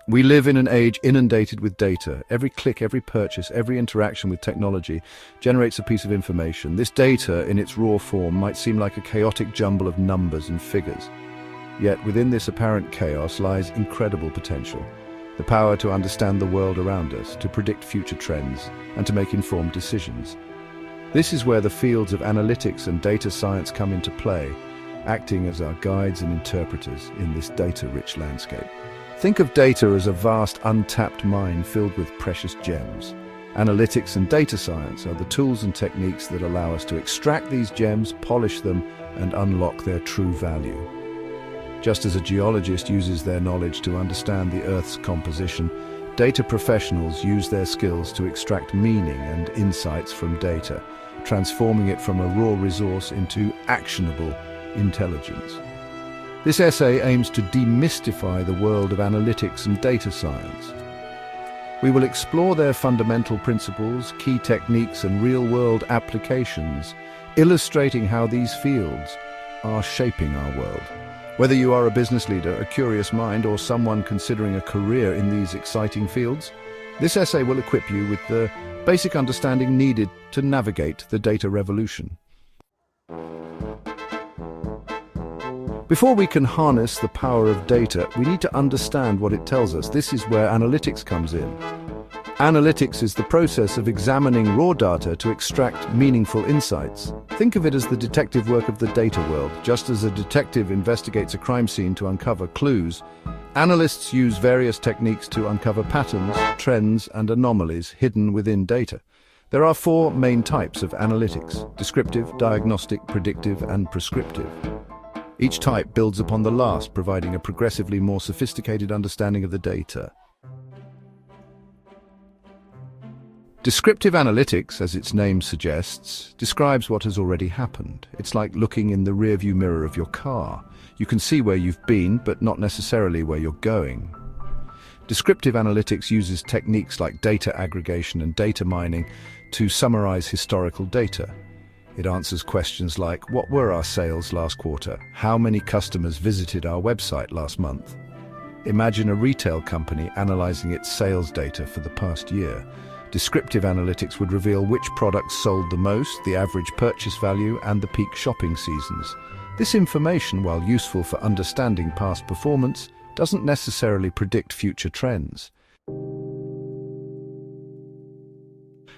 We live in an age inundated with data. Every click, every purchase, every interaction with technology generates a piece of information. This data, in its raw form, might seem like a chaotic jumble of numbers and figures. Yet within this apparent chaos lies incredible potential. The power to understand the world around us, to predict future trends, and to make informed decisions. This is where the fields of analytics and data science come into play, acting as our guides and interpreters in this data-rich landscape. Think of data as a vast, untapped mine filled with precious gems. Analytics and data science are the tools and techniques that allow us to extract these gems, polish them, and unlock their true value. Just as a geologist uses their knowledge to understand the Earth's composition, data professionals use their skills to extract meaning and insights from data, transforming it from a raw resource into actionable intelligence. This essay aims to demystify the world of analytics and data science. We will explore their fundamental principles, key techniques, and real-world applications, illustrating how these fields are shaping our world. Whether you are a business leader, a curious mind, or someone considering a career in these exciting fields, this essay will equip you with the basic understanding needed to navigate the data revolution. Before we can harness the power of data, we need to understand what it tells us. This is where analytics comes in. Analytics is the process of examining raw data to extract meaningful insights. Think of it as the detective work of the data world. Just as a detective investigates a crime scene to uncover clues, analysts use various techniques to uncover patterns, trends, and anomalies hidden within data. There are four main types of analytics: descriptive, diagnostic, predictive, and prescriptive. Each type builds upon the last, providing a progressively more sophisticated understanding of the data. Descriptive analytics, as its name suggests, describes what has already happened. It's like looking in the rearview mirror of your car. You can see where you've been, but not necessarily where you're going. Descriptive analytics uses techniques like data aggregation and data mining to summarize historical data. It answers questions like, what were our sales last quarter? How many customers visited our website last month? Imagine a retail company analyzing its sales data for the past year. Descriptive analytics would reveal which products sold the most, the average purchase value, and the peak shopping seasons. This information, while useful for understanding past performance, doesn't necessarily predict future trends.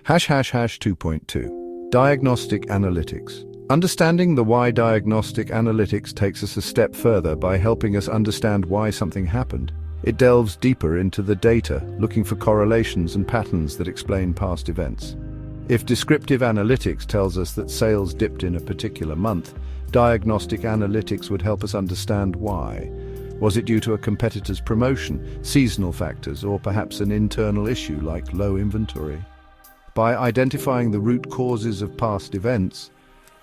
#2.2 Diagnostic Analytics. Understanding the why diagnostic analytics takes us a step further by helping us understand why something happened. It delves deeper into the data, looking for correlations and patterns that explain past events. If descriptive analytics tells us that sales dipped in a particular month, diagnostic analytics would help us understand why. Was it due to a competitor's promotion, seasonal factors, or perhaps an internal issue like low inventory? By identifying the root causes of past events,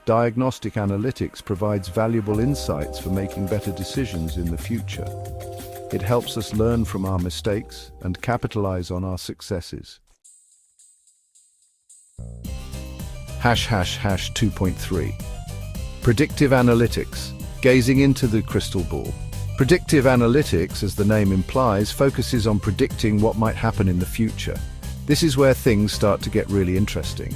diagnostic analytics provides valuable insights for making better decisions in the future. It helps us learn from our mistakes and capitalize on our successes. #2.3 Predictive Analytics. Gazing into the crystal ball. Predictive analytics, as the name implies, focuses on predicting what might happen in the future. This is where things start to get really interesting.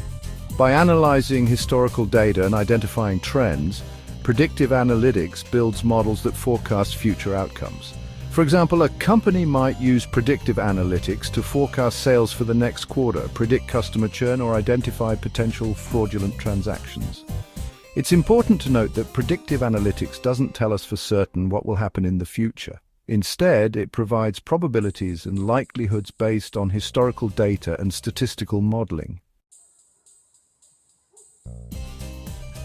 By analyzing historical data and identifying trends, predictive analytics builds models that forecast future outcomes. For example, a company might use predictive analytics to forecast sales for the next quarter, predict customer churn, or identify potential fraudulent transactions. It's important to note that predictive analytics doesn't tell us for certain what will happen in the future. Instead, it provides probabilities and likelihoods based on historical data and statistical modeling.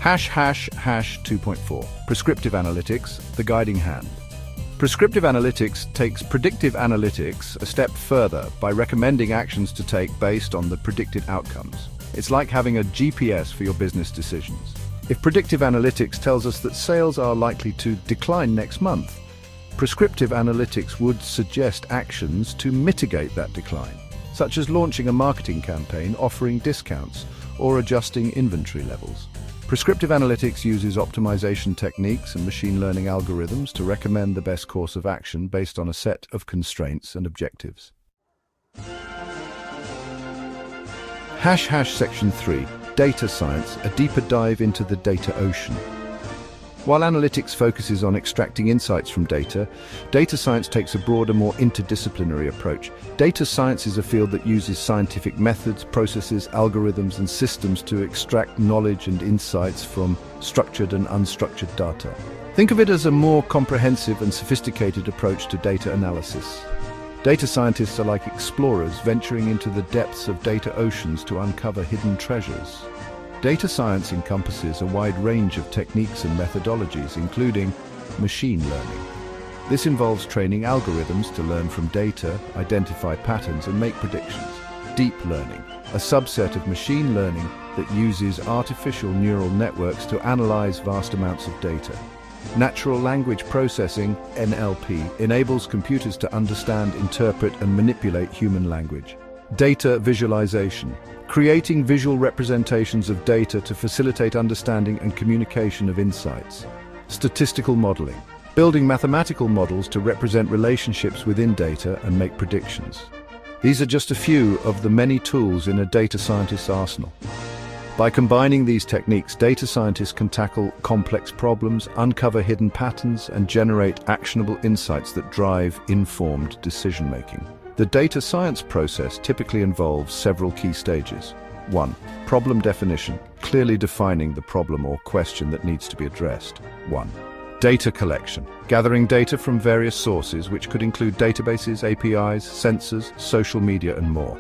#2.4 Prescriptive Analytics, the guiding hand. Prescriptive analytics takes predictive analytics a step further by recommending actions to take based on the predicted outcomes. It's like having a GPS for your business decisions. If predictive analytics tells us that sales are likely to decline next month, prescriptive analytics would suggest actions to mitigate that decline, such as launching a marketing campaign, offering discounts, or adjusting inventory levels. Prescriptive analytics uses optimization techniques and machine learning algorithms to recommend the best course of action based on a set of constraints and objectives. Section 3, Data Science, a deeper dive into the data ocean. While analytics focuses on extracting insights from data, data science takes a broader, more interdisciplinary approach. Data science is a field that uses scientific methods, processes, algorithms, and systems to extract knowledge and insights from structured and unstructured data. Think of it as a more comprehensive and sophisticated approach to data analysis. Data scientists are like explorers venturing into the depths of data oceans to uncover hidden treasures. Data science encompasses a wide range of techniques and methodologies, including machine learning. This involves training algorithms to learn from data, identify patterns, and make predictions. Deep learning, a subset of machine learning that uses artificial neural networks to analyze vast amounts of data. Natural language processing, NLP, enables computers to understand, interpret, and manipulate human language. Data visualization, creating visual representations of data to facilitate understanding and communication of insights. Statistical modeling, building mathematical models to represent relationships within data and make predictions. These are just a few of the many tools in a data scientist's arsenal. By combining these techniques, data scientists can tackle complex problems, uncover hidden patterns, and generate actionable insights that drive informed decision-making. The data science process typically involves several key stages. 1. Problem definition, clearly defining the problem or question that needs to be addressed. 1. Data collection, gathering data from various sources, which could include databases, APIs, sensors, social media, and more.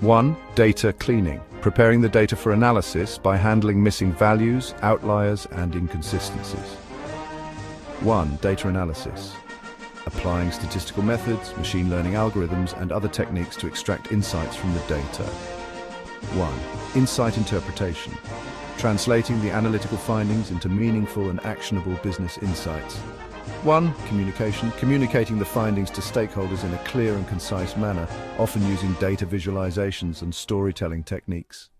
1. Data cleaning, preparing the data for analysis by handling missing values, outliers, and inconsistencies. 1. Data analysis, applying statistical methods, machine learning algorithms, and other techniques to extract insights from the data. 1. Insight interpretation, translating the analytical findings into meaningful and actionable business insights. 1. Communication, communicating the findings to stakeholders in a clear and concise manner, often using data visualizations and storytelling techniques.